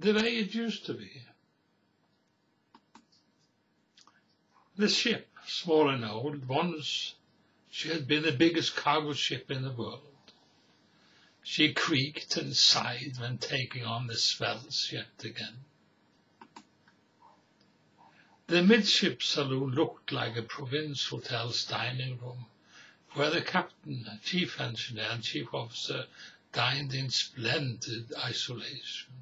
the way it used to be. The ship, small and old, once she had been the biggest cargo ship in the world. She creaked and sighed when taking on the swells yet again. The midship saloon looked like a province hotel's dining room, where the captain, chief engineer and chief officer dined in splendid isolation,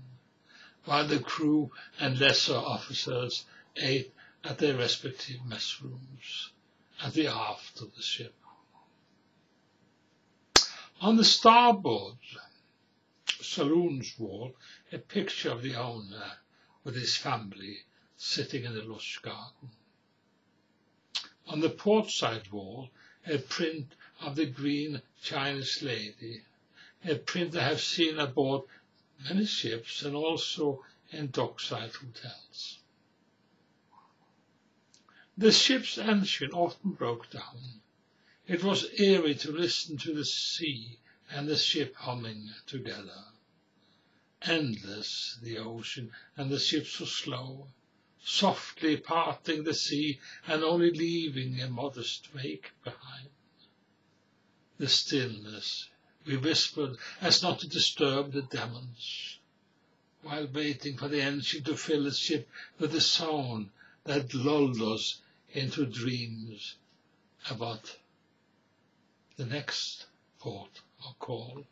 while the crew and lesser officers ate at their respective mess rooms at the aft of the ship. On the starboard saloon's wall, a picture of the owner with his family sitting in the lush garden. On the port side wall, a print of the green Chinese lady, a print I have seen aboard many ships and also in dockside hotels. The ship's engine often broke down. It was eerie to listen to the sea and the ship humming together. Endless the ocean, and the ship so slow, softly parting the sea and only leaving a modest wake behind. The stillness, we whispered as not to disturb the demons, while waiting for the engine to fill the ship with a sound that lulled us into dreams about the next port or call.